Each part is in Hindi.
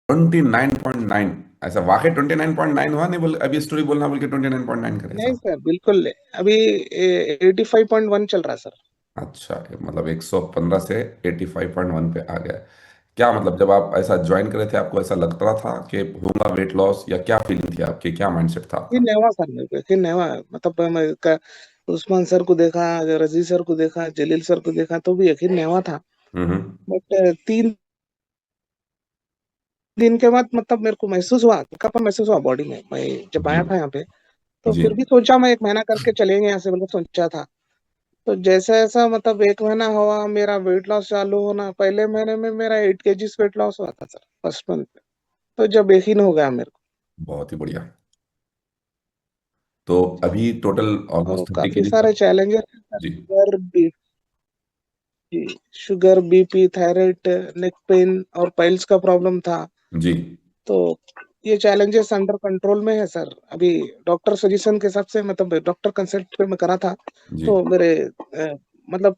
29.9? ऐसा वाकई 29.9 हुआ? नहीं बोल, अभी स्टोरी बोलना बोल के 29.9 करे नहीं ऐसा? सर, बिल्कुल नहीं। अभी 85.1 चल रहा है सर। अच्छा, मतलब 115 से 85.1 पे आ गया। क्या मतलब जब आप ऐसा ज्वाइन करे थे आपको ऐसा लगता था कि होगा वेट लॉस, या क्या फीलिंग थी आपकी, क्या माइंडसेट था यकीन आपका? नहीं हुआ सर, मेरे को यकीन नहीं हुआ। मतलब उस्मान सर को देखा, रजी सर को देखा, जलील सर को देखा, तो भी यकीन नहीं हुआ था। हम्म। बट 3 दिन के बाद मतलब मेरे को महसूस हुआ, थकापन महसूस हुआ बॉडी में, मैं जब जी आया था यहाँ पे। तो जी। फिर भी सोचा मैं 1 महीना करके चलेंगे यहाँ से, मतलब सोचा था। तो जैसे ऐसा मतलब 1 महीना हुआ, मेरा वेट लॉस चालू होना, पहले महीने में मेरा 8 kg वेट लॉस हुआ था सर, फर्स्ट मंथ में। तो जब यकीन हो गया मेरे बहुत ही बढ़िया। तो अभी टोटल को। और ऑलमोस्ट 30 काफी केजी सारे तक? चैलेंजेस हैं सर, जी sugar, BP, thyroid, neck pain और पाइल्स का प्रॉब्लम था। जी तो ये चैलेंजेस अंडर कंट्रोल में है सर अभी। डॉक्टर सजेशन के हिसाब से, मतलब डॉक्टर कंसल्ट पे मैं करा था। जी तो मेरे मतलब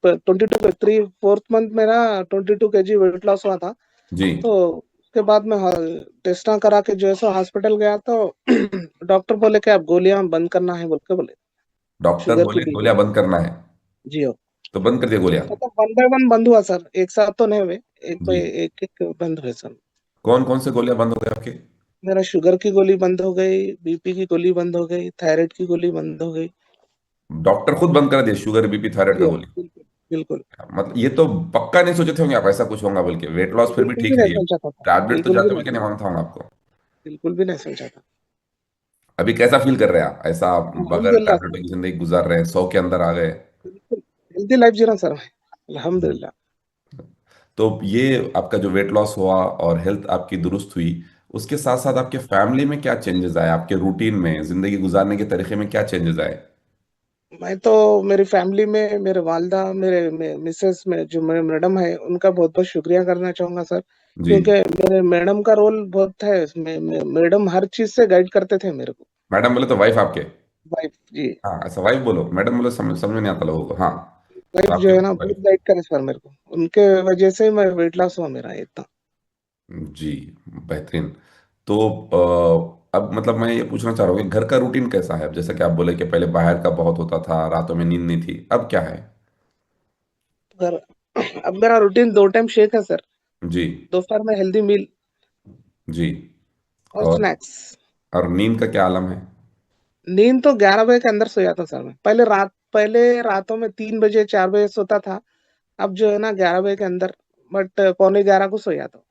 4th मंथ मेरा 22 kg वेट लॉस हुआ था। जी। तो उसके बाद में टेस्ट करा के जो है सो हॉस्पिटल गया, तो डॉक्टर बोले कि आप गोलियां बंद करना है, बोल के बोले। डॉक्टर शुगर की बोले बीपी गोलियां बंद करना है? जी हो। तो बंद कर दिया गोलियां? मतलब 1 बाय 1 बंद हुआ सर, एक साथ तो नहीं हुए। एक जी। पे एक एक बंद हुए सर। कौन कौन से गोलियां बंद हो गए आपके? मेरा शुगर की गोली बंद हो गई, बीपी की गोली बंद हो गई, थायराइड की गोली बंद हो गई। डॉक्टर खुद बंद कर दिया शुगर बीपी थायराइड जी का हाँ, गोली? बिल्कुल बिल्कुल। मतलब ये तो पक्का नहीं सोचे थे होंगे आप ऐसा कुछ होगा बोल के, वेट लॉस फिर भी बिल्कुल भी ठीक नहीं है ये। सोचा था सर, टैबलेट तो बिल्कुल भी जाते नहीं बोल के नहीं सोचा। मानता हूँ आपको। बिल्कुल भी नहीं सोचा था। अभी कैसा फील कर रहे हैं आप ऐसा, बगैर अल्हम्दुलिल्लाह टैबलेटों सर। की जिंदगी गुजार रहे हैं, 100 के अंदर आ गए? बिल्कुल हेल्दी लाइफ जी रहा हूँ सर मैं। हम्म। अल्हम्दुलिल्लाह। तो ये आपका जो वेट लॉस हुआ और हेल्थ आपकी दुरुस्त हुई, उसके साथ साथ आपके फैमिली में क्या चेंजेस आए, आपके रूटीन में, जिंदगी गुजारने के तरीके में क्या चेंजेस आए? मैं तो मेरी फैमिली में मेरे वालदा, मिसेस में जो मेरे मैडम है, उनका बहुत बहुत शुक्रिया करना चाहूंगा सर। जी। क्योंकि मेरे मैडम का रोल बहुत है इसमें। मैडम हर चीज से गाइड करते थे मेरे को। मैडम बोले तो वाइफ आपके? वाइफ जी। हाँ, ऐसा वाइफ बोलो, मैडम बोलो समझ में नहीं आता लोगों को। हाँ, तो वाइफ जो आपके है ना, बहुत वाइफ। गाइड करे सर मेरे को। उनके वजह से मैं वेट लॉस हुआ मेरा इतना। जी, बेहतरीन। तो अब मतलब मैं ये पूछना चाह रहा हूँ कि घर का रूटीन कैसा है? अब जैसा कि आप बोले कि पहले बाहर का बहुत होता था, रातों में नींद नहीं थी, अब क्या है? अगर अब मेरा रूटीन 2 टाइम शेक है सर। जी दोपहर में हेल्दी मील जी। और और स्नैक्स। और नींद का क्या आलम है? नींद तो 11 बजे के अंदर सो जाता हूँ सर मैं। पहले रातों में 3 बजे 4 बजे सोता था। अब जो है ना 11 बजे के अंदर, बट पौने 11 को सो जाता हूँ।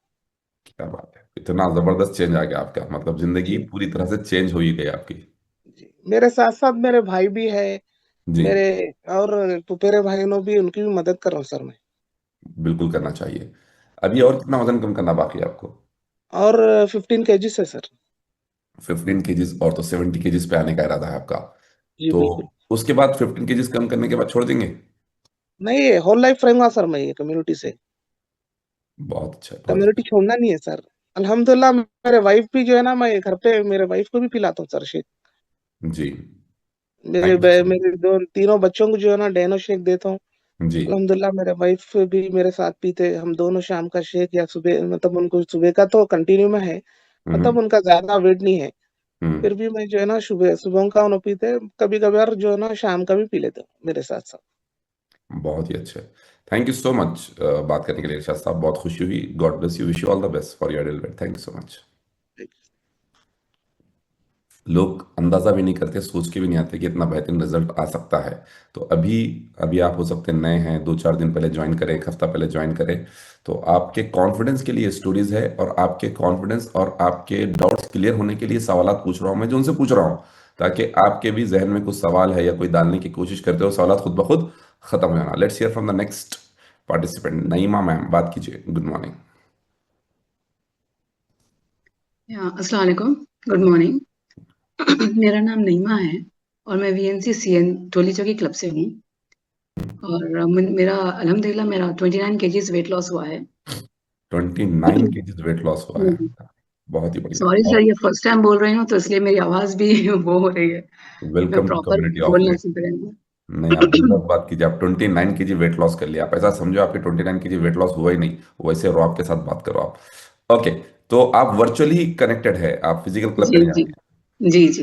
क्या बात है, इतना जबरदस्त चेंज आ गया आपका, मतलब जिंदगी जी पूरी तरह से चेंज हो ही गई आपकी। जी। मेरे साथ साथ मेरे भाई भी है। जी, मेरे और पुपेरे भाइयों भी, उनकी भी मदद कर रहा हूँ सर मैं। बिल्कुल करना चाहिए। अभी जी। और कितना वजन कम करना बाकी है आपको? और 15 kg है सर। 15 केजीज, और तो 70 केजीज पे आने का इरादा है आपका? जी तो बिल्कुल। उसके बाद 15 केजीज कम करने के बाद छोड़ देंगे? नहीं, होल लाइफ रहेगा सर मैं ये कम्युनिटी से। बहुत अच्छा, बहुत कम्युनिटी अच्छा। छोड़ना नहीं है सर। अल्हम्दुलिल्लाह मेरे वाइफ भी जो है ना, मैं घर पे मेरे वाइफ को भी पिलाता हूँ सर शेक। जी, थैंक यू सो मेरे दो तीनों बच्चों को जो है ना डैनो शेक देता हूँ। मच। जी। अल्हम्दुलिल्लाह मेरे वाइफ भी मेरे साथ पीते, हम दोनों शाम का शेक या सुबह, मतलब उनको सुबह का तो कंटिन्यू में है। हम्म मतलब उनका ज्यादा वेट नहीं है। हम्म। फिर भी मैं जो है ना सुबह सुबह का उन्हें पीते, कभी कभार जो है ना शाम का भी पी लेते हूँ मेरे साथ साथ। बहुत ही अच्छे। थैंक यू सो मच बात करने के लिए इरशाद साहब, बहुत खुशी हुई। God bless you, wish you all the best for your development. Thank you so much. लोग अंदाजा भी नहीं करते, सोच के भी नहीं आते कि इतना बेहतरीन रिजल्ट आ सकता है। तो अभी अभी आप हो सकते हैं नए हैं, 2-4 दिन पहले ज्वाइन करें, एक हफ्ता पहले ज्वाइन करें, तो आपके कॉन्फिडेंस के लिए स्टोरीज है, और आपके कॉन्फिडेंस और आपके डाउट्स क्लियर होने के लिए सवालात पूछ रहा हूँ मैं, जो उनसे पूछ रहा हूँ, ताकि आपके भी जहन में कुछ सवाल है या कोई डालने की कोशिश करते हो, सवाल खुद ब खुद खत्म हो जाना। Let's hear from the next participant. Naima ma'am, बात कीजिए। Good morning. अस्सलाम वालेकुम। Good morning. मेरा नाम नईमा है और मैं वीएनसी सीएन टोली चौकी क्लब से हूँ। और मेरा अल्हम्दुलिल्लाह मेरा 29 kg वेट लॉस हुआ है। 29 केजीज वेट लॉस हुआ है? बहुत ही बढ़िया। सॉरी सर, ये फर्स्ट टाइम बोल रही हूँ तो इसलिए मेरी आवाज़ भी वो हो रही है। मैं welcome to proper community of बोलना वेट। सीख रही हूँ। नहीं, आप बिंदास बात कीजिए। आप 29 केजी वेट लॉस कर लिया, आप ऐसा समझो आपके 29 केजी वेट लॉस हुआ ही नहीं, वैसे रो आपके साथ बात करो आप। ओके। तो आप वर्चुअली कनेक्टेड है, आप फिजिकल क्लब पे जी नहीं जी आते? जी जी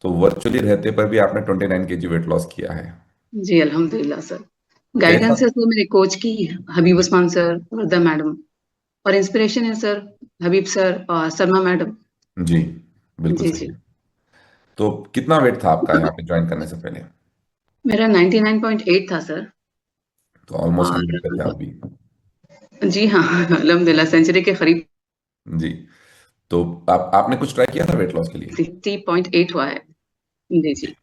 तो वर्चुअली रहते पर भी आपने 29 kg वेट लॉस किया है। जी अल्हम्दुलिल्लाह सर। कैसा? गाइडेंस है सर मेरे कोच की, हबीब उस्मान सर, वर्दा मैडम, और इंस्पिरेशन है सर हबीब सर और सलमा मैडम। जी, बिल्कुल जी सही जी। है। तो कितना वेट था आपका यहाँ पे ज्वाइन करने से पहले? मेरा 99.8 था सर। तो ऑलमोस्ट और 100 पे थे आप भी। जी हाँ अल्हम्दुलिल्लाह सेंचुरी के करीब जी। तो आपने कुछ ट्राई किया था वेट लॉस के लिए? 60.8 हुआ है। जी जी। जी।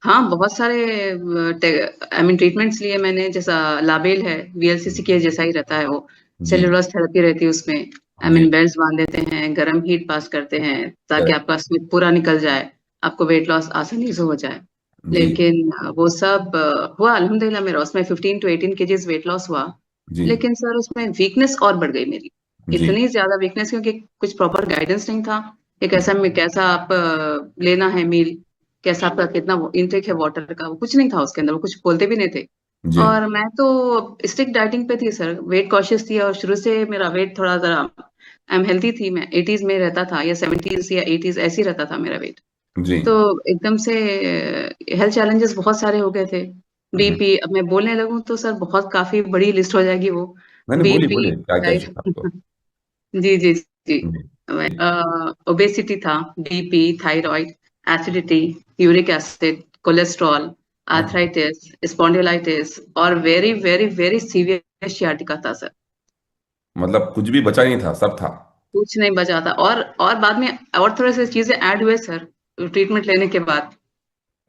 हाँ बहुत सारे आई मीन ट्रीटमेंट्स लिए मैंने, जैसा लाबेल है, वीएलसीसी के जैसा ही रहता है वो। जी। सेलुलोज थेरेपी रहती है उसमें। आई जी। मीन बेल्ट बांध देते हैं, गर्म हीट पास करते हैं ताकि करेक्ट। आपका स्वेट पूरा निकल जाए, आपको वेट लॉस आसानी से हो जाए। जी। लेकिन वो सब हुआ अल्हम्दुलिल्लाह, मेरा उसमें 15 to 18 kgs वेट लॉस हुआ। जी। लेकिन सर उसमें वीकनेस और बढ़ गई मेरी, जी। इतनी ज्यादा वीकनेस, क्योंकि कुछ प्रॉपर गाइडेंस नहीं था कि जी। कैसा आप लेना है मील, कैसा आपका कितना इनटेक है वाटर का, वो कुछ नहीं था उसके अंदर, वो कुछ बोलते भी नहीं थे। जी। और मैं तो स्ट्रिक्ट डाइटिंग पे थी सर, वेट कॉशियस थी, और शुरू से मेरा वेट थोड़ा जरा आई एम हेल्थी थी, मैं 80s में रहता था, या 70s या 80s ऐसे ही रहता था मेरा वेट। जी। तो एकदम से हेल्थ चैलेंजेस बहुत सारे हो गए थे। हम्म। बीपी, अब मैं बोलने लगूं तो सर बहुत काफी बड़ी लिस्ट हो जाएगी वो। नहीं नहीं, बोलिए बीपी, बोलिए, क्या क्या इशू था आपको? जी जी जी, जी। जी। ओबेसिटी था, BP, thyroid, acidity, uric acid, cholesterol, अच्छा। आर्थराइटिस, स्पॉन्डिलाइटिस, और very very very severe sciatica था सर। मतलब कुछ भी बचा ही नहीं था, सब था। कुछ नहीं बचा था, और बाद में और थोड़े से चीजें ऐड हुए सर ट्रीटमेंट लेने के बाद,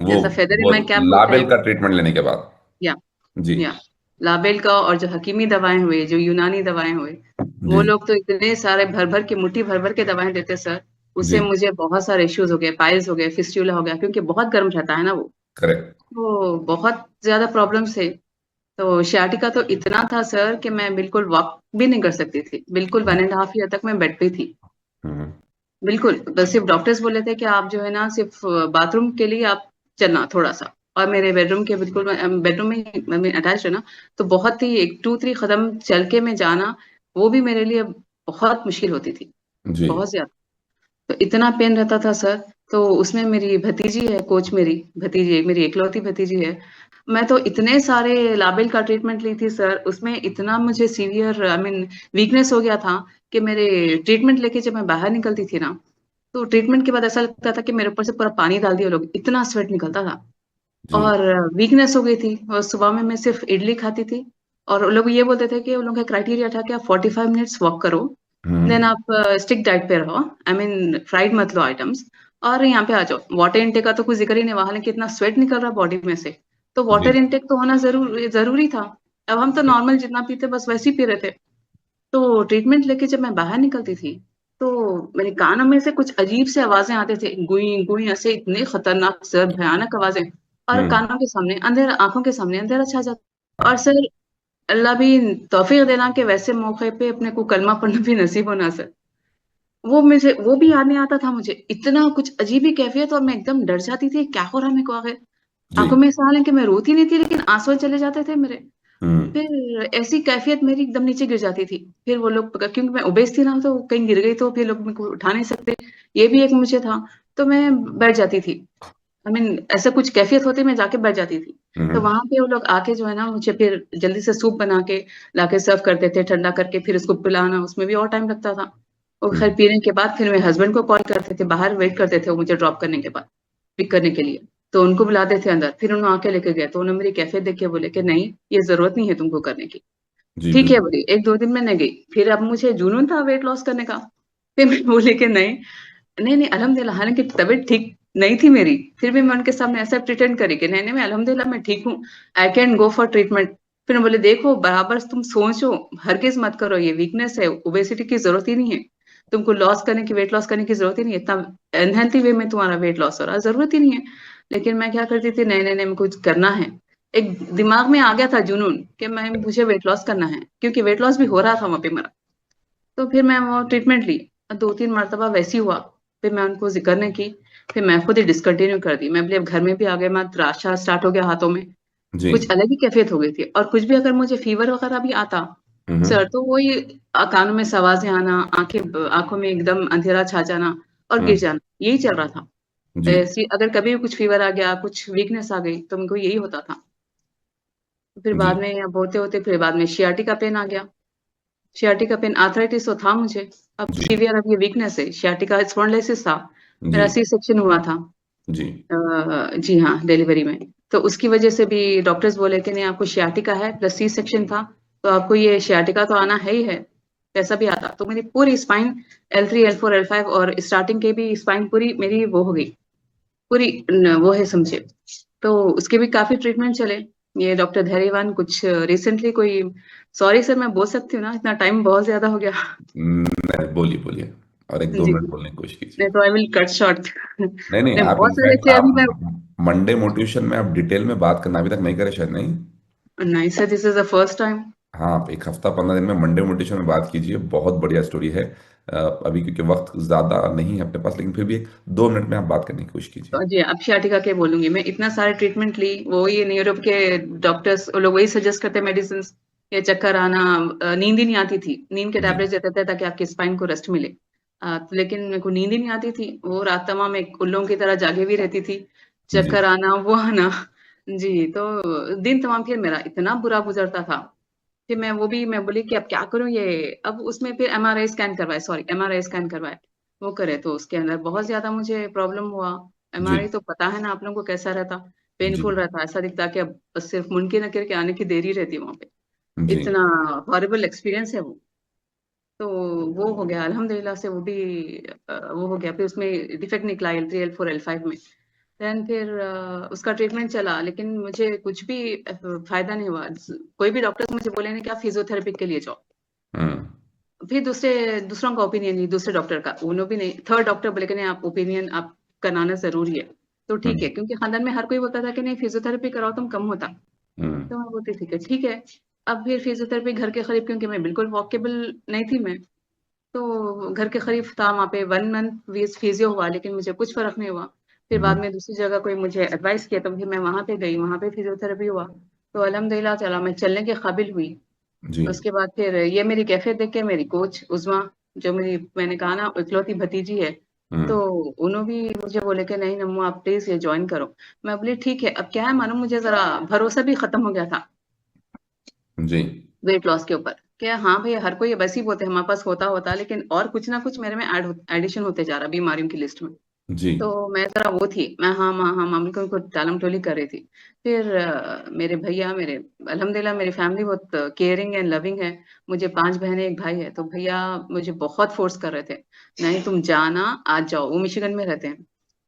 वो जैसा फेदर इन वो माई कैप बोलते लाबेल हैं। का ट्रीटमेंट लेने के बाद? या जी। या लाबेल का, और जो हकीमी दवाएं हुए, जो यूनानी दवाएं हुए, वो जी। लोग तो इतने सारे भर भर के, मुट्ठी भर भर के दवाएं देते सर। उससे जी। मुझे बहुत सारे इश्यूज हो गए, पाइल्स हो गए, फिस्टुला हो गया, क्योंकि बहुत गर्म रहता है ना वो। करेक्ट। तो बहुत ज्यादा प्रॉब्लम थे। तो शियाटिका तो इतना था सर कि मैं बिल्कुल वॉक भी नहीं कर सकती थी, बिल्कुल 1.5 ईयर तक मैं बेड पे थी। हम्म। बिल्कुल, बस सिर्फ डॉक्टर्स बोले थे कि आप जो है ना सिर्फ बाथरूम के लिए आप चलना थोड़ा सा, और मेरे बेडरूम के बिल्कुल बेडरूम में अटैच है ना, तो बहुत ही 1 2 3 कदम चल के मैं जाना, वो भी मेरे लिए बहुत मुश्किल होती थी, जी। बहुत ज्यादा। तो इतना पेन रहता था सर। तो उसमें मेरी भतीजी है कोच, मेरी भतीजी, एक मेरी एकलौती भतीजी है। मैं तो इतने सारे लाबेल का ट्रीटमेंट ली थी सर, उसमें इतना मुझे सीवियर आई मीन वीकनेस हो गया था कि मेरे ट्रीटमेंट लेके जब मैं बाहर निकलती थी ना, तो ट्रीटमेंट के बाद ऐसा लगता था कि मेरे ऊपर से पूरा पानी डाल दिया लोग, इतना स्वेट निकलता था। जी। और वीकनेस हो गई थी, और सुबह में मैं सिर्फ इडली खाती थी। और लोग ये बोलते थे कि उन लोगों का क्राइटेरिया था कि आप 45 मिनट्स वॉक करो, देन हम्म। आप स्टिक डाइट पे रहो, आई मीन फ्राइड मत लो आइटम्स, और यहाँ पे आ जाओ। वाटर इनटेक का तो कुछ जिक्र ही नहीं, वहां कि इतना स्वेट निकल रहा बॉडी में से, तो जी। वाटर इनटेक तो होना जरूरी था। अब हम तो नॉर्मल जितना पीते बस वैसे ही पी रहे थे। तो ट्रीटमेंट लेके जब मैं बाहर निकलती थी, तो मेरे कानों में से कुछ अजीब से आवाजें आते थे, गुई गुई ऐसे, इतने खतरनाक सर, भयानक आवाजें। और हम्म। कानों के सामने अंधेरा, आंखों के सामने अंधेरा छा जाता। और सर अल्लाह भी तौफीक देना कि वैसे मौके पे अपने को कलमा पढ़ना भी नसीब होना सर। वो भी याद नहीं आता था मुझे, इतना कुछ अजीब ही कैफियत, और मैं एकदम डर जाती थी, क्या हो रहा है मेरे को आगे। जी। आंखों में ऐसा हाल है कि मैं रोती नहीं थी, लेकिन आंसू चले जाते थे मेरे। हम्म। फिर ऐसी कैफियत मेरी एकदम नीचे गिर जाती थी। फिर वो लोग, क्योंकि मैं ओबेस थी ना, तो कहीं गिर गई तो फिर लोग मेरे को उठा नहीं सकते, ये भी एक मुझे था। तो मैं बैठ जाती थी, आई मीन ऐसा कुछ कैफियत होती, मैं जाके बैठ जाती थी। तो हम्म। वहां पे वो लोग आके जो है ना, मुझे फिर जल्दी से सूप बना के लाके सर्व करते थे, ठंडा करके, फिर उसको पिलाना, उसमें भी और टाइम लगता था। और खैर हम्म। पीने के बाद फिर मेरे हस्बैंड को कॉल करते थे, बाहर वेट करते थे वो मुझे ड्रॉप करने के बाद, पिक करने के लिए। तो उनको बुलाते थे अंदर, फिर उन्होंने आके लेके गए, तो उन्होंने मेरी कैफियत देख के बोले कि नहीं, ये जरूरत नहीं है तुमको करने की। जी, ठीक है बिल्कुल। बोली, 1 2 दिन में नहीं गई। फिर अब मुझे जुनून था वेट लॉस करने का। फिर मैं बोली कि नहीं, नहीं नहीं अल्हम्दुलिल्लाह, हालांकि तबीयत ठीक नहीं थी मेरी, फिर भी मैं उनके सामने ऐसा प्रिटेंड करी कि नहीं नहीं मैं अल्हम्दुलिल्लाह मैं ठीक हूँ, I can go for treatment. फिर बोले देखो बराबर तुम सोचो, हरगिज मत करो, ये वीकनेस है, ओबेसिटी की जरूरत ही नहीं है, तुमको लॉस करने की, वेट लॉस करने की जरूरत ही नहीं है, इतना अनहेल्थी वे में तुम्हारा वेट लॉस हो रहा है, जरूरत ही नहीं है। लेकिन मैं क्या करती थी, नहीं नहीं नहीं मुझे कुछ करना है। एक दिमाग में आ गया था जुनून कि मैं मुझे वेट लॉस करना है, क्योंकि वेट लॉस भी हो रहा था वहां पे मेरा। तो फिर मैं वो ट्रीटमेंट ली, 2 3 मरतबा वैसी हुआ। फिर मैं उनको जिक्र नहीं की, फिर मैं खुद ही डिसकंटिन्यू कर दी। मैं बोली अब घर में भी आ गए, मैं त्राशा स्टार्ट हो गया हाथों में, जी। कुछ अलग ही कैफियत हो गई थी। और कुछ भी अगर मुझे फीवर वगैरह भी आता, सर तो वही कानों में आवाजें आना, आंखों में एकदम अंधेरा छा जाना और गिर हम्म। जाना, यही चल रहा था। जी ऐसी अगर कभी भी कुछ फीवर आ गया, कुछ वीकनेस आ गई तो उनको यही होता था। फिर जी बाद में अब होते होते फिर बाद में सियाटिका पेन आ गया। सियाटिका पेन, आर्थराइटिस तो था मुझे, अब जी सीवियर, अब ये वीकनेस है, सियाटिका स्पॉन्डिलोसिस था। जी मेरा सी सेक्शन हुआ था। जी जी हाँ, डिलीवरी में। तो उसकी वजह से भी डॉक्टर्स बोले कि नहीं, आपको सियाटिका है प्लस सी सेक्शन था, तो आपको ये सियाटिका तो आना है ही है, कैसा भी आता। तो मेरी पूरी स्पाइन L3 L4 L5 और स्टार्टिंग के भी स्पाइन पूरी मेरी वो हो गई, पूरी वो है समझे। तो उसके भी काफी ट्रीटमेंट चले। ये डॉक्टर धैर्यवान कुछ रिसेंटली कोई, सॉरी सर मैं बोल सकती हूँ ना, इतना टाइम बहुत ज्यादा हो गया। नहीं, बोलिए बोलिए, और एक दो जी, मिनट बोलने की कोशिश कीजिए। नहीं तो आई विल कट शॉर्ट। नहीं नहीं, मैं आप बहुत सारे इनफैक्ट से अभी मैं, आप मंडे मोटिवेशन में आप डिटेल में बात करना अभी तक नहीं करे शायद, नहीं? नहीं sir, this is the first time. हाँ, आप एक हफ्ता 15 दिन में मंडे मोटिवेशन में बात कीजिए, बहुत बढ़िया स्टोरी है। अभी क्योंकि वक्त ज़्यादा नहीं है अपने पास, लेकिन फिर भी एक 2 मिनट में आप बात करने की कोशिश कीजिए। जी, अब सियाटिका के बोलूंगी मैं, इतना सारे ट्रीटमेंट ली, वो ये यूरोप के डॉक्टर्स वो लोग वही सजेस्ट करते मेडिसिन, ये चक्कर आना, नींद ही नहीं आती थी, नींद के जी टैबलेट देते थे ताकि आपके स्पाइन को रेस्ट मिले। तो लेकिन मेरे को नींद ही नहीं आती थी, वो रात तमाम एक उल्लू की तरह जागे हुई रहती थी, जी चक्कर आना वो आना। जी, तो दिन तमाम फिर मेरा इतना बुरा गुजरता था। फिर मैं बोली कि अब क्या करूं ये। अब उसमें फिर एमआरआई स्कैन करवाए, सॉरी एमआरआई स्कैन करवाए, वो करे तो उसके अंदर बहुत ज्यादा मुझे प्रॉब्लम हुआ। जी एमआरआई तो पता है ना आप लोगों को कैसा रहता, जी पेनफुल रहता, ऐसा दिखता कि अब बस सिर्फ मुनकिन नकीर के आने की देरी रहती है वहां पे। जी इतना हॉरिबल एक्सपीरियंस है वो। तो वो हो गया अल्हम्दुलिल्लाह से, वो भी वो हो गया। फिर उसमें डिफेक्ट निकला L3 L4 L5 में। देन फिर उसका ट्रीटमेंट चला, लेकिन मुझे कुछ भी फायदा नहीं हुआ। कोई भी डॉक्टर मुझे बोले ना कि आप फिजियोथेरेपी के लिए जाओ। हम्म फिर दूसरों का ओपिनियन ली, दूसरे डॉक्टर का, उन्होंने भी नहीं, थर्ड डॉक्टर बोले कि नहीं, आप ओपिनियन आप कराना जरूरी है। तो ठीक है, हम्म क्योंकि खानदान में हर कोई बोलता था कि नहीं फिजियोथेरेपी कराओ तुम, कम होता। हम्म तो मैं बोलती ठीक है ठीक है। अब फिर फिजियोथेरेपी घर के करीब, क्योंकि मैं बिल्कुल वॉकेबल नहीं थी मैं, तो घर के करीब था, वहाँ पे 1 मंथ फिजियो हुआ, लेकिन मुझे कुछ फर्क नहीं हुआ। फिर बाद हम्म, में दूसरी जगह कोई मुझे एडवाइस किया, तो फिर मैं वहां पे गई, वहां पे फिजियोथेरेपी हुआ, तो अल्हम्दुलिल्लाह चला, मैं चलने के काबिल हुई। जी उसके बाद फिर ये मेरी कैफे देख के मेरी कोच उज़मा, जो मेरी, मैंने कहा ना इकलौती भतीजी है, तो हम्म उन्होंने भी मुझे बोले कि नहीं नम्मो आप प्लीज ये ज्वाइन करो। मैं बोली ठीक है। अब क्या है मालूम, मुझे जरा भरोसा भी खत्म हो गया था जी वेट लॉस के ऊपर। क्या हाँ भैया, हर कोई बस ही बोलते हैं हमारे पास होता होता, लेकिन और कुछ ना कुछ मेरे में एडिशन होते जा रहा बीमारियों की लिस्ट में। जी तो मैं जरा वो थी, मैं हाँ मामी को टालम टोली कर रही थी। फिर मेरे भैया, मेरे अल्हम्दुलिल्लाह मेरी फैमिली बहुत केयरिंग एंड लविंग है। मुझे 5 बहनें एक भाई है, तो भैया मुझे बहुत फोर्स कर रहे थे, नहीं तुम जाना, आज जाओ, वो मिशिगन में रहते हैं,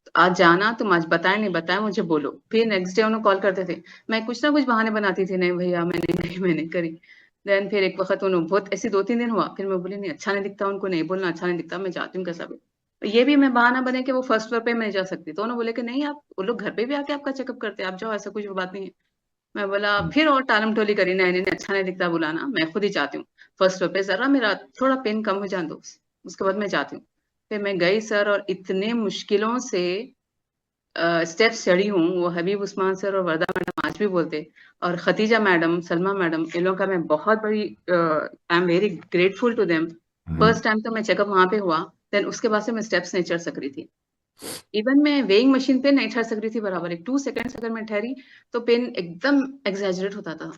तो आज जाना, तुम आज बताए नहीं बताए मुझे बोलो। फिर नेक्स्ट डे उन्हें कॉल करते थे, मैं कुछ ना कुछ बहाने बनाती थी, नहीं भैया मैंने नहीं मैंने करी। देन फिर एक वक्त उन्होंने बहुत ऐसी 2-3 दिन हुआ, फिर मैं बोली नहीं अच्छा नहीं दिखता, उनको नहीं बोलना अच्छा नहीं दिखता, मैं जाती हूँ कैसा भी। ये भी मैं बहाना बने कि वो फर्स्ट फ्लोर पे मैं जा सकती, तो उन्होंने बोले कि नहीं, आप वो लोग घर पे भी आके आपका चेकअप करते हैं, आप जाओ, ऐसा कुछ बात नहीं है। मैं बोला फिर, और टालम टोली करी, नहीं नहीं नहीं, अच्छा नहीं दिखता बुलाना, मैं खुद ही जाती हूँ फर्स्ट फ्लोर पे, जरा मेरा थोड़ा पेन कम हो जाए दो, उसके बाद मैं जाती हूँ। फिर मैं गई सर, और इतने मुश्किलों से स्टेप्स चढ़ी हूँ, वो हबीब उस्मान सर और वर्दा मैडम आज भी बोलते, और खतीजा मैडम, सलमा मैडम, इन लोगों का मैं बहुत बड़ी I am very grateful to them. Hmm first time तो मैं चेकअप वहां पे हुआ, देन उसके बाद से मैं स्टेप्स नहीं चढ़ सक रही थी। इवन मैं वेइंग मशीन पे नहीं ठहर सक रही थी बराबर, एक 2 सेकेंड्स अगर मैं ठहरी तो पेन एकदम एग्जैजरेट होता था।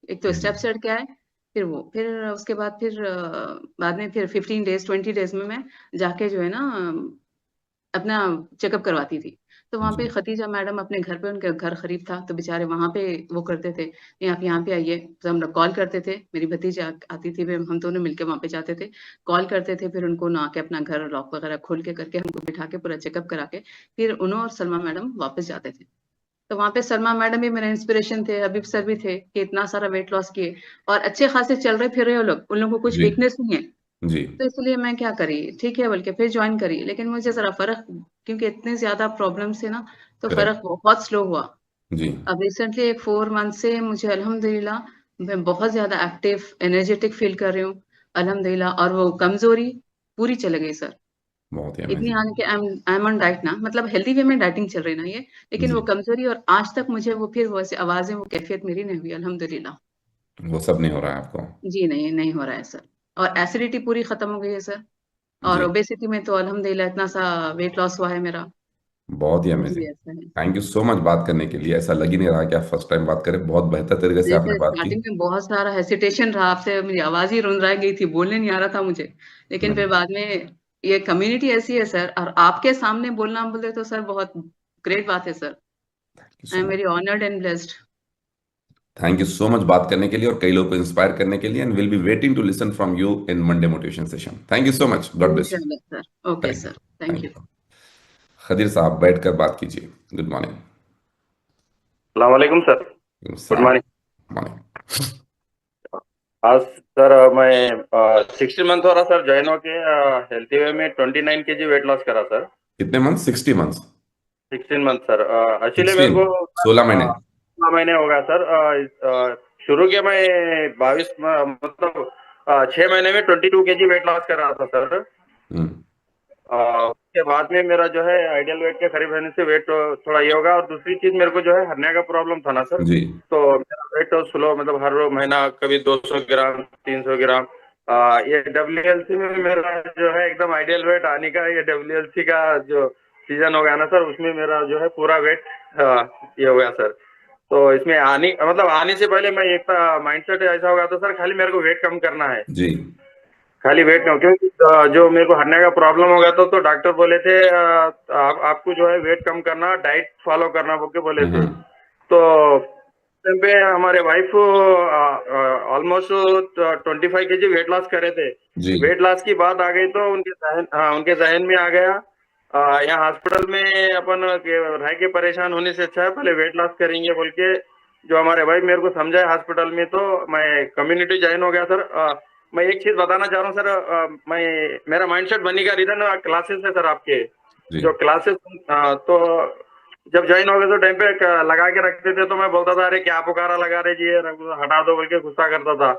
एक तो स्टेप चढ़ के आए, फिर वो, फिर उसके बाद फिर बाद में फिर 15 डेज 20 डेज में मैं जाके जो है ना अपना चेकअप करवाती थी। तो वहाँ पे जी खतीजा मैडम अपने घर पे, उनके घर करीब था, तो बेचारे वहाँ पे वो करते थे, नहीं आप यहाँ पे आइए, तो हम लोग कॉल करते थे, मेरी भतीजी आती थी, फिर हम दोनों मिलके वहाँ पे जाते थे, कॉल करते थे, फिर उनको ना के अपना घर लॉक वगैरह खोल के करके हमको बिठा के पूरा चेकअप करा के फिर उन्होंने और सलमा मैडम वापस जाते थे। तो वहाँ पे सलमा मैडम भी मेरे इंस्पिरेशन थे, हबीब सर भी थे, कि इतना सारा वेट लॉस किए और अच्छे खासे चल रहे फिर रहे, वो लोग, उन लोगों को कुछ जी वीकनेस नहीं है। जी तो इसलिए मैं क्या करी, ठीक है बोल के फिर ज्वाइन करी, लेकिन मुझे जरा फर्क, क्योंकि इतने ज्यादा प्रॉब्लम से ना, तो करेक्ट फर्क बहुत स्लो हुआ। जी अब रिसेंटली एक 4 मंथ से मुझे अल्हम्दुलिल्लाह मैं बहुत ज्यादा एक्टिव एनर्जेटिक फील कर रही हूँ अल्हम्दुलिल्लाह, और वो कमजोरी पूरी चले गई सर। बहुत ही इतनी अमेजिंग। आने के आई एम ऑन डाइट ना, मतलब हेल्दी वे में डाइटिंग चल रही ना ये, लेकिन जी वो कमजोरी, और आज तक मुझे वो फिर वैसे आवाजें, वो कैफियत मेरी नहीं हुई अल्हम्दुलिल्लाह। वो सब नहीं हो रहा है आपको? जी नहीं, नहीं हो रहा है सर। और एसिडिटी पूरी खत्म हो गई है सर। और जी, ओबेसिटी में तो अल्हम्दुलिल्लाह इतना सा वेट लॉस हुआ है मेरा। बहुत ही जी अमेजिंग। ऐसा है। थैंक यू सो मच बात करने के लिए। ऐसा लग ही नहीं रहा कि आप फर्स्ट टाइम बात करें, बहुत बेहतर तरीके से नहीं आपने सर, बात की। स्टार्टिंग में बहुत सारा हेसिटेशन रहा आपसे, मेरी आवाज ही रुन रह गई थी, बोलने नहीं आ रहा था मुझे। लेकिन फिर नहीं, बाद में ये कम्युनिटी ऐसी है सर, और आपके सामने बोलना बोले तो सर बहुत ग्रेट बात है sir. Thank you I so am much. Very honoured and blessed. Thank you so much बात करने के लिए और कई लोगों को इंस्पायर करने के लिए, and will be waiting to listen from you in Monday motivation session. Thank you so much, God bless you. इंशाल्लाह sir. Okay thank you. Sir, thank thank you. You. Khadir साहब बैठकर बात कीजिए। Good morning. वालेकुम सर। गुड सलाम। मॉर्निंग। मॉर्निंग। आज सर मैं 16 मंथ हो रहा सर ज्वाइन होके हेल्थी वे में 29 kg वेट लॉस करा सर। कितने month? 60 months? 16 month sir. Actually मेरे 16? को 16 महीने? 16 महीने हो गया सर। शुरू के मैं 22 मतलब 6 महीने में 22 kg वेट लॉस कर रहा था सर। हम्म। उसके बाद में मेरा जो है आइडियल वेट के करीब रहने से वेट थोड़ा ये होगा। और दूसरी चीज मेरे को जो है हरनिया का प्रॉब्लम था ना सर। जी। तो मेरा वेट स्लो मतलब हर महीना कभी 200 ग्राम 300 ग्राम। ये डब्ल्यूएलसी में मेरा जो है एकदम आइडियल वेट आने का, ये डब्ल्यूएलसी का जो सीजन हो गया ना सर, उसमें मेरा जो है पूरा वेट ये हो गया सर। तो इसमें आने मतलब आने से पहले मैं एक माइंडसेट ऐसा हो गया था सर, खाली मेरे को वेट कम करना है। जी। खाली वेट कम, क्योंकि जो मेरे को हरने का प्रॉब्लम हो गया था तो डॉक्टर बोले थे आपको जो है वेट कम करना, डाइट फॉलो करना बोल के बोले थे। हम्म। तो टाइम पे हमारे wife almost 25 kg weight loss करे थे। जी। वेट लॉस की बात आ गई तो उनके जहन में आ गया यहाँ हॉस्पिटल में अपन रह के परेशान होने से अच्छा है पहले वेट लॉस करेंगे बोल के। जो हमारे भाई मेरे को समझाए हॉस्पिटल में, तो मैं कम्युनिटी ज्वाइन हो गया सर। मैं एक चीज बताना चाह रहा हूँ सर। मैं मेरा माइंडसेट बनने का रीजन क्लासेस है सर आपके। जी। जो क्लासेस तो जब ज्वाइन हो गए तो टाइम पे लगा के रखते थे तो मैं बोलता था अरे क्या पुकारा लगा रहे जी, हटा दो बोल के गुस्सा करता था।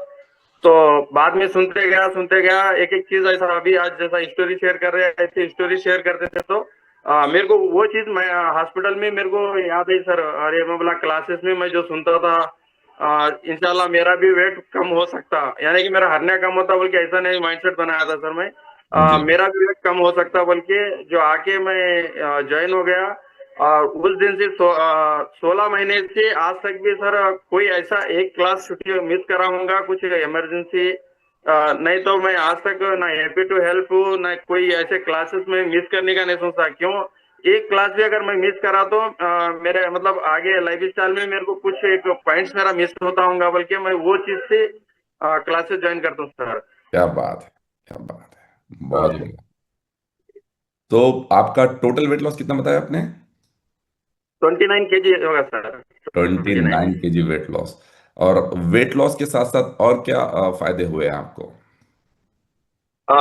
तो बाद में सुनते गया एक एक चीज ऐसा अभी आज जैसा स्टोरी शेयर कर रहे हैं ऐसे स्टोरी शेयर करते थे। तो मेरे को वो चीज मैं हॉस्पिटल में मेरे को याद है सर। अरे मैं बोला क्लासेस में मैं जो सुनता था इंशाल्लाह मेरा भी वेट कम हो सकता, यानी कि मेरा हरना कम होता बोल के ऐसा नहीं माइंडसेट बनाया था सर मैं। जी। मेरा भी वेट कम हो सकता बोल के जो आके मैं ज्वाइन हो गया। और उस दिन से 16 महीने से आज तक भी सर कोई ऐसा एक क्लास छुट्टी मिस करा हूँगा कुछ इमरजेंसी नहीं तो मैं आज तक ना हैप्पी टू हेल्प हूँ ना कोई ऐसे क्लासेस में मिस करने का नहीं सोचता। क्यों एक क्लास भी अगर मैं मिस करा तो मेरे मतलब आगे लाइफ स्टाइल में मेरे को कुछ एक पॉइंट्स मेरा मिस होता होगा बल्कि मैं वो चीज से क्लासेस ज्वाइन करता हूँ सर। क्या बात है, क्या बात है, बहुत ही बढ़िया। तो आपका टोटल वेट लॉस कितना बताया आपने? 29 kg होगा सर। ट्वेंटी 29। नाइन के जी वेट लॉस। और वेट लॉस के साथ साथ और क्या फायदे हुए हैं आपको?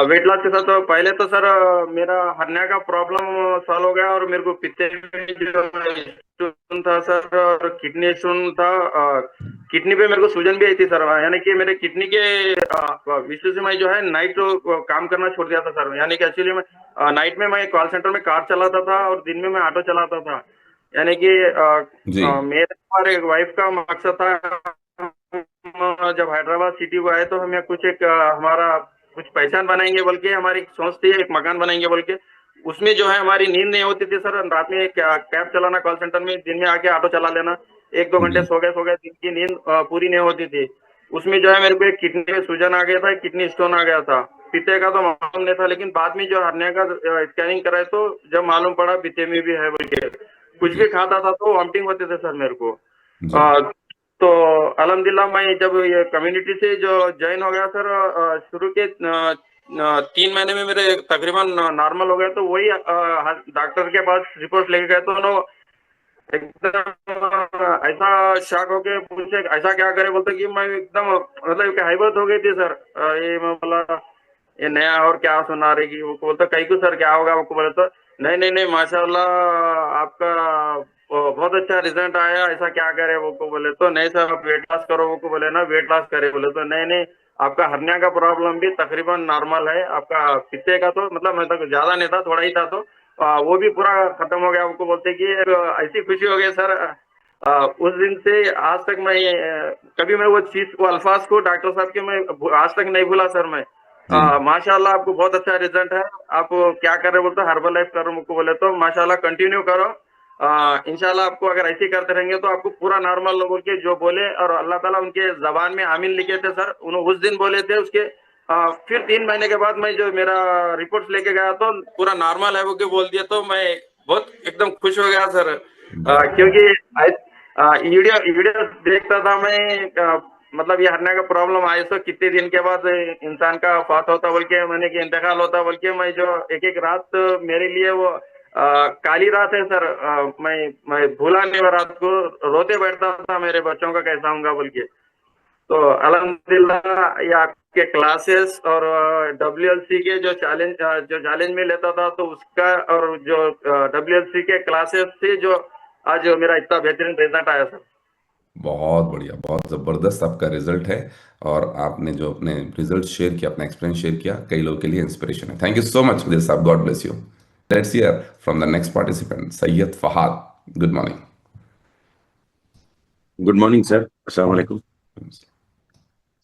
वेट लॉस के साथ तो पहले तो सर मेरा हरनिया का प्रॉब्लम सॉल्व हो गया और मेरे को पित्ते में जो स्टोन था सर और किडनी स्टोन था। किडनी पे मेरे को सूजन भी आई थी सर, यानी कि मेरे किडनी के विशेष से मैं जो है नाइट काम करना छोड़ दिया था सर। यानी कि एक्चुअली मैं नाइट में मैं कॉल सेंटर में कार चलाता था और दिन में मैं ऑटो चलाता था। यानी कि जी। मेरे हमारे वाइफ का मकसद था हम जब हैदराबाद सिटी को आए तो हमें कुछ एक हमारा कुछ पहचान बनाएंगे बोल के हमारी एक सोच थी, एक मकान बनाएंगे बोल के। उसमें जो है हमारी नींद नहीं होती थी सर। रात में कैब चलाना कॉल सेंटर में, दिन में आके ऑटो चला लेना, एक दो घंटे जी। सो गए दिन की नींद पूरी नहीं होती थी। उसमें जो है मेरे को एक किडनी में सूजन आ गया था, किडनी स्टोन आ गया था। पित्ते का तो मालूम नहीं था, लेकिन बाद में जो हरनिया का स्कैनिंग कराए तो जब मालूम पड़ा पित्ते में भी है बोल के। कुछ जी। भी खाता था तो वॉमिटिंग होते थे सर मेरे को। जी। तो अल्हम्दुलिल्लाह मैं जब ये कम्युनिटी से जो ज्वाइन हो गया सर शुरू के 3 महीने में मेरे तकरीबन नॉर्मल हो गया। तो वही डॉक्टर के पास रिपोर्ट लेके गए तो उन्होंने एकदम ऐसा शॉक होके पूछे ऐसा क्या करे, बोलते कि मैं एकदम मतलब कि हैबत हो गई थी सर। ये मैं बोला ये नया और क्या सुना रही वो बोलता कहीं को सर क्या होगा, वो बोले तो नहीं नहीं नहीं माशाल्लाह आपका बहुत अच्छा रिजल्ट आया, ऐसा क्या करे वो को बोले तो नहीं सर आप वेट लॉस करो वो को बोले ना वेट लॉस करे बोले तो नहीं नहीं आपका हरनिया का प्रॉब्लम भी तकरीबन नॉर्मल है। आपका पित्ते का तो मतलब मैं तो ज्यादा नहीं था थोड़ा ही था तो वो भी पूरा खत्म हो गया। उनको बोलते कि ऐसी खुशी हो गई सर। उस दिन से आज तक मैं कभी मैं वो चीज को अल्फाज को डॉक्टर साहब के मैं आज तक नहीं भूला सर मैं। जी माशाल्लाह आपको बहुत अच्छा रिजल्ट है। आप क्या कर रहे बोलते हो, हर्बल लाइफ करो मुझको बोले तो माशाल्लाह कंटिन्यू करो। इंशाल्लाह आपको अगर ऐसे ही करते रहेंगे तो आपको पूरा नॉर्मल बोल के जो बोले, और अल्लाह ताला उनके जबान में आमीन लिखे थे सर, उन्होंने उस दिन बोले थे। उसके फिर 3 महीने के बाद मैं जो मेरा रिपोर्ट्स लेके गया तो पूरा नॉर्मल है वो के बोल दिया, तो मैं बहुत एकदम खुश हो गया सर। बहुत क्योंकि वीडियो वीडियो देखता था मैं। मतलब ये हरने का प्रॉब्लम आए तो कितने दिन के बाद इंसान का फात होता बोल के, मैंने कि इंतकाल होता बोल के, मैं जो एक एक रात मेरे लिए वो काली रात है सर। मैं भूला नहीं वो रात को, रोते बैठता था मेरे बच्चों का कैसा होगा बोल के। तो अल्हम्दुलिल्लाह ये आपके क्लासेस और डब्ल्यूएलसी के जो चैलेंज में लेता था तो उसका, और जो डब्ल्यूएलसी के क्लासेस थे जो आज मेरा इतना बेहतरीन रिजल्ट आया सर। बहुत बढ़िया, बहुत ज़बरदस्त आपका रिजल्ट है। और आपने जो अपने रिजल्ट शेयर किया, अपना एक्सपीरियंस शेयर किया, कई लोगों के लिए इंस्पिरेशन है। Thank you so much Dil Sahab, God bless you. Let's hear from the next participant Syed Fahad. Good morning. Good morning sir, अस्सलाम वालेकुम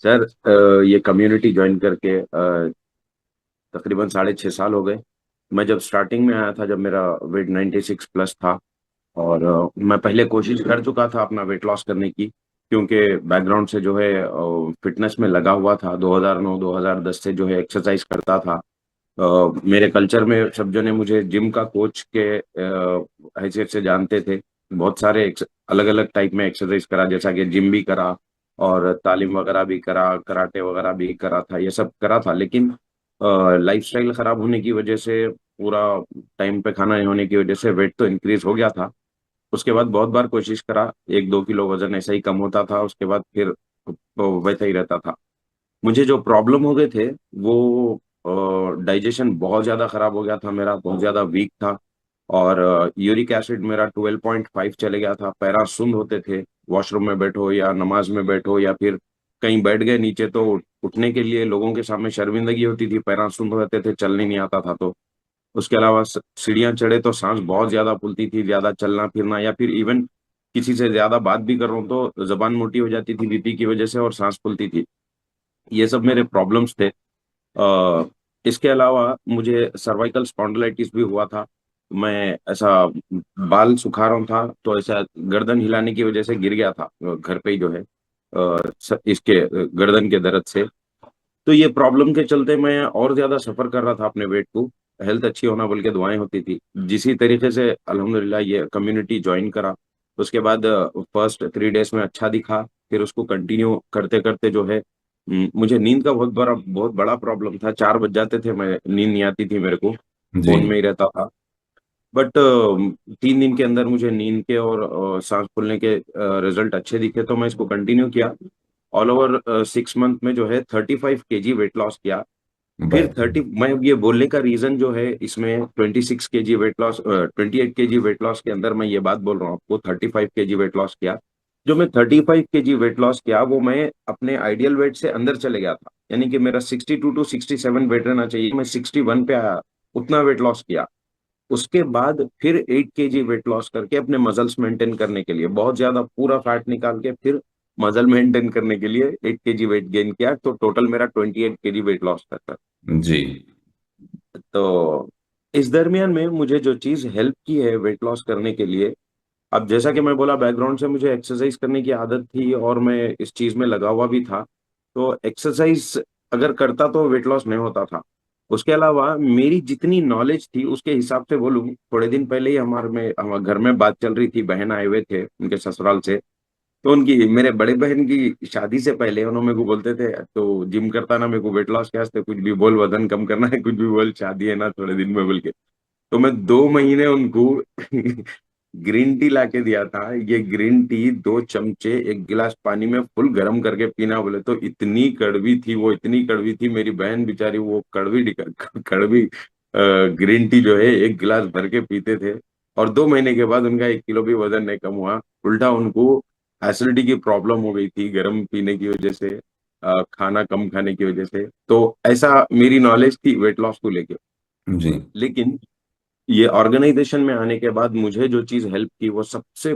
सर। ये कम्युनिटी ज्वाइन करके तकरीबन 6.5 साल हो गए। मैं जब स्टार्टिंग में आया था, जब मेरा वेट 96 प्लस था, और मैं पहले कोशिश कर चुका था अपना वेट लॉस करने की, क्योंकि बैकग्राउंड से जो है फिटनेस में लगा हुआ था। 2009-2010 से जो है एक्सरसाइज करता था। मेरे कल्चर में सब जने मुझे जिम का कोच के हैसियत से जानते थे। बहुत सारे अलग अलग टाइप में एक्सरसाइज करा, जैसा कि जिम भी करा और तालीम वगैरह भी करा, कराटे वगैरह भी करा था, ये सब करा था। लेकिन लाइफस्टाइल खराब होने की वजह से, पूरा टाइम पे खाना नहीं होने की वजह से वेट तो इंक्रीज हो गया था। उसके बाद बहुत बार कोशिश करा, 1-2 किलो वजन ऐसा ही कम होता था, उसके बाद फिर तो वैसा ही रहता था। मुझे जो प्रॉब्लम हो गए थे वो डाइजेशन बहुत ज़्यादा खराब हो गया था मेरा, बहुत ज़्यादा वीक था। और यूरिक एसिड मेरा 12.5 चले गया था। पैरा सुन्न होते थे, वॉशरूम में बैठो या नमाज में बैठो या फिर कहीं बैठ गए नीचे तो उठने के लिए लोगों के सामने शर्मिंदगी होती थी, पैरा सुन्न होते थे, चलने नहीं आता था। तो उसके अलावा सीढ़ियाँ चढ़े तो सांस बहुत ज़्यादा फूलती थी, ज़्यादा चलना फिरना, या फिर इवन किसी से ज़्यादा बात भी कर रहा हूँ तो जबान मोटी हो जाती थी बीपी की वजह से, और सांस फूलती थी। ये सब मेरे प्रॉब्लम्स थे। अ, इसके अलावा मुझे सर्वाइकल स्पॉन्डिलाइटिस भी हुआ था। मैं ऐसा बाल सुखा रहा था तो ऐसा गर्दन हिलाने की वजह से गिर गया था घर पे ही जो है, इसके गर्दन के दर्द से। तो ये प्रॉब्लम के चलते मैं और ज्यादा सफर कर रहा था अपने वेट को। हेल्थ अच्छी होना बोल के दुआएं होती थी। जिसी तरीके से अल्हम्दुलिल्लाह ये कम्युनिटी ज्वाइन करा, उसके बाद फर्स्ट 3 डेज में अच्छा दिखा। फिर उसको कंटिन्यू करते करते जो है, मुझे नींद का बहुत बड़ा प्रॉब्लम था। 4 बज जाते थे, मैं नींद नहीं आती थी मेरे को, जी फोन में ही रहता था। बट 3 दिन के अंदर मुझे नींद के और सांस फूलने के रिजल्ट अच्छे दिखे, तो मैं इसको कंटिन्यू किया। ऑल ओवर 6 मंथ में जो है 35 kg वेट लॉस किया। फिर बेहतर। मैं ये बोलने का रीजन जो है इसमें, 26 kg weight loss, 28 kg weight loss के अंदर मैं ये बात बोल रहा हूँ आपको, 35 kg वेट लॉस किया। जो मैं 35 kg वेट लॉस किया वो मैं अपने आइडियल वेट से अंदर चले गया था। यानी कि मेरा 62 to 67 वेट रहना चाहिए, मैं 61 पे आया, उतना वेट लॉस किया। उसके बाद फिर 8 kg वेट लॉस करके अपने मसल्स मेंटेन करने के लिए, बहुत ज्यादा पूरा फैट निकाल के फिर मसल मेंटेन करने के लिए 8 kg वेट गेन किया। तो टोटल मेरा 28 kg वेट लॉस था। जी तो इस दरमियान में मुझे जो चीज हेल्प की है वेट लॉस करने के लिए, अब जैसा कि मैं बोला, बैकग्राउंड से मुझे एक्सरसाइज करने की आदत थी और मैं इस चीज में लगा हुआ भी था। तो एक्सरसाइज अगर करता तो वेट लॉस नहीं होता था। उसके अलावा मेरी जितनी नॉलेज थी उसके हिसाब से बोलूँ, थोड़े दिन पहले ही हमारे घर में बात चल रही थी, बहन आए हुए थे उनके ससुराल से। तो उनकी, मेरे बड़े बहन की शादी से पहले उन्होंने मेरे को बोलते थे, तो जिम करता ना, मेरे को वेट लॉस के वास्ते कुछ भी बोल, वजन कम करना है, कुछ भी बोल, शादी है ना थोड़े दिन में बोल के। तो मैं 2 महीने उनको ग्रीन टी ला के दिया था। ये ग्रीन टी 2 चमचे 1 गिलास पानी में फुल गर्म करके पीना बोले तो इतनी कड़वी थी वो, इतनी कड़वी थी। मेरी बहन बेचारी वो कड़वी ग्रीन टी जो है 1 गिलास भर के पीते थे। और 2 महीने के बाद उनका 1 किलो भी वजन नहीं कम हुआ, उल्टा उनको एसिडिटी की प्रॉब्लम हो गई थी गर्म पीने की वजह से, खाना कम खाने की वजह से। तो ऐसा मेरी नॉलेज थी वेट लॉस को लेके। जी लेकिन ये ऑर्गेनाइजेशन में आने के बाद मुझे जो चीज हेल्प की वो सबसे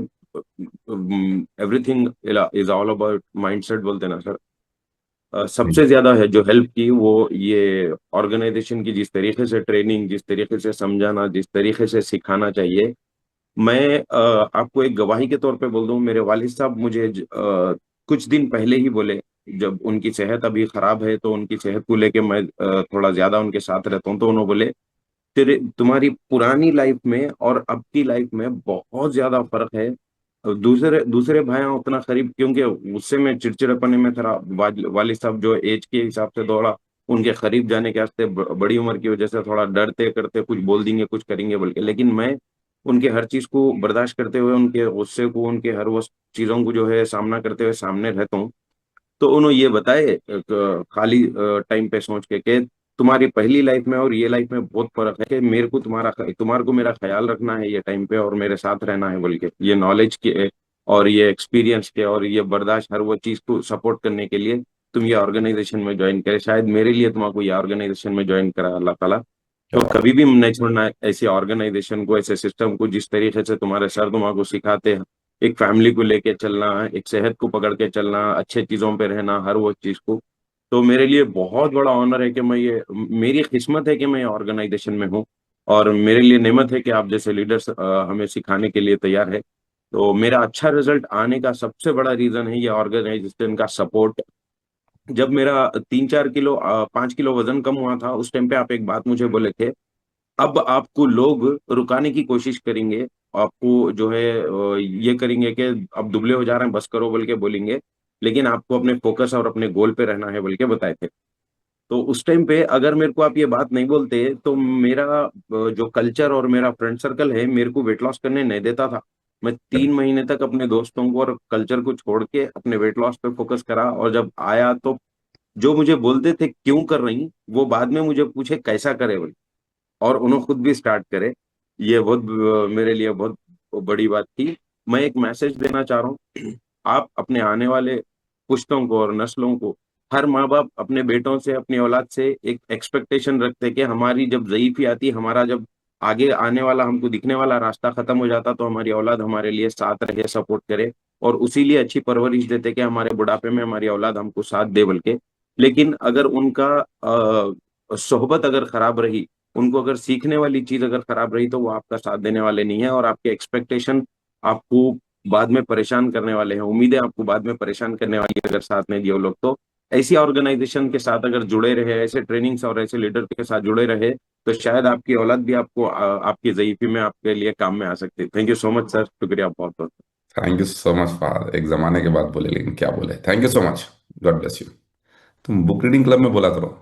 everything is all about mindset बोलते हैं ना सर। सबसे ज्यादा है जो हेल्प की वो ये ऑर्गेनाइजेशन की जिस तरीके से ट्रेनिंग, जिस तरीके से समझाना, जिस तरीके से सिखाना चाहिए। मैं आपको एक गवाही के तौर पे बोल दूं, मेरे वालिद साहब मुझे कुछ दिन पहले ही बोले, जब उनकी सेहत अभी खराब है तो उनकी सेहत को लेके मैं थोड़ा ज्यादा उनके साथ रहता हूँ, तो उन्होंने बोले तेरे तुम्हारी पुरानी लाइफ में और अब की लाइफ में बहुत ज्यादा फर्क है। दूसरे दूसरे भाइयों उतना करीब, क्योंकि उससे मैं चिड़चिड़ापने में था, वालिद साहब जो एज के हिसाब से दौड़ा, उनके करीब जाने के वास्ते बड़ी उम्र की वजह से थोड़ा डरते करते कुछ बोल देंगे कुछ करेंगे बोल के, लेकिन मैं उनके हर चीज को बर्दाश्त करते हुए, उनके गुस्से को, उनके हर वो चीजों को जो है सामना करते हुए सामने रहता हूँ। तो उन्होंने ये बताए खाली टाइम पे सोच के तुम्हारी पहली लाइफ में और ये लाइफ में बहुत फर्क है, कि मेरे को तुम्हारे को मेरा ख्याल रखना है ये टाइम पे और मेरे साथ रहना है बोल के, ये नॉलेज के और ये एक्सपीरियंस के और ये बर्दाश्त हर वो चीज को सपोर्ट करने के लिए तुम ये ऑर्गेनाइजेशन में ज्वाइन करे। शायद मेरे लिए तुम्हारे ये ऑर्गेनाइजेशन में ज्वाइन करा अल्लाह ताला। तो कभी भी नहीं छोड़ना ऐसी ऑर्गेनाइजेशन को, ऐसे सिस्टम को, जिस तरीके से तुम्हारे सर तुम्हारे को सिखाते हैं एक फैमिली को लेके चलना, एक सेहत को पकड़ के चलना, अच्छे चीजों पे रहना, हर वो चीज को। तो मेरे लिए बहुत बड़ा ऑनर है कि मैं ये, मेरी किस्मत है कि मैं ऑर्गेनाइजेशन में हूँ, और मेरे लिए नेमत है कि आप जैसे लीडर्स हमें सिखाने के लिए तैयार है। तो मेरा अच्छा रिजल्ट आने का सबसे बड़ा रीजन है ये ऑर्गेनाइजेशन का सपोर्ट। जब मेरा 3-4 किलो 5 किलो वजन कम हुआ था, उस टाइम पे आप एक बात मुझे बोले थे, अब आपको लोग रुकाने की कोशिश करेंगे, आपको जो है ये करेंगे कि अब दुबले हो जा रहे हैं बस करो बोल के बोलेंगे, लेकिन आपको अपने फोकस और अपने गोल पे रहना है बोल के बताए थे। तो उस टाइम पे अगर मेरे को आप ये बात नहीं बोलते तो मेरा जो कल्चर और मेरा फ्रेंड सर्कल है मेरे को वेट लॉस करने नहीं देता था। मैं 3 महीने तक अपने दोस्तों को और कल्चर को छोड़ के अपने वेट लॉस पे फोकस करा, और जब आया तो जो मुझे बोलते थे क्यों कर रही, वो बाद में मुझे पूछे कैसा करे बोले, और उन्होंने खुद भी स्टार्ट करे। ये बहुत मेरे लिए बहुत बड़ी बात थी। मैं एक मैसेज देना चाह रहा हूँ आप अपने आने वाले पुश्तों को और नस्लों को, हर माँ बाप अपने बेटों से, अपनी औलाद से एक एक्सपेक्टेशन रखते कि हमारी जब ज़ईफ़ी आती, हमारा जब आगे आने वाला हमको दिखने वाला रास्ता खत्म हो जाता, तो हमारी औलाद हमारे लिए साथ रहे, सपोर्ट करे, और उसी लिए अच्छी परवरिश देते कि हमारे बुढ़ापे में हमारी औलाद हमको साथ दे बोल के। लेकिन अगर उनका सोहबत अगर खराब रही, उनको अगर सीखने वाली चीज अगर खराब रही, तो वो आपका साथ देने वाले नहीं है, और आपके एक्सपेक्टेशन आपको बाद में परेशान करने वाले हैं, उम्मीदें आपको बाद में परेशान करने वाली है अगर साथ नहीं दिए वो लोग। तो ऐसी ऑर्गेनाइजेशन के साथ अगर जुड़े रहे, ऐसे ट्रेनिंग्स और ऐसे लीडर के साथ जुड़े रहे, तो शायद आपकी औलाद भी आपको आपकी ज़ईफ़ी में आपके लिए काम में आ सकती है। Thank you so much sir, शुक्रिया बहुत बहुत। Thank you so much father. एक जमाने के बाद बोले, लेकिन क्या बोले। Thank you so much, God bless you. तुम बुक रीडिंग क्लब में बोला करो।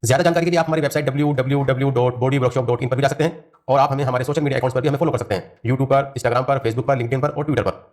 ज्यादा जानकारी के लिए आप हमारी वेबसाइट www.bodyworkshop.in पर भी जा सकते हैं, और आप हमें हमारे सोशल मीडिया अकाउंट्स पर भी हमें फॉलो कर सकते हैं, यूट्यूब पर, इंस्टाग्राम पर, फेसबुक पर, लिंक्डइन पर और ट्विटर पर।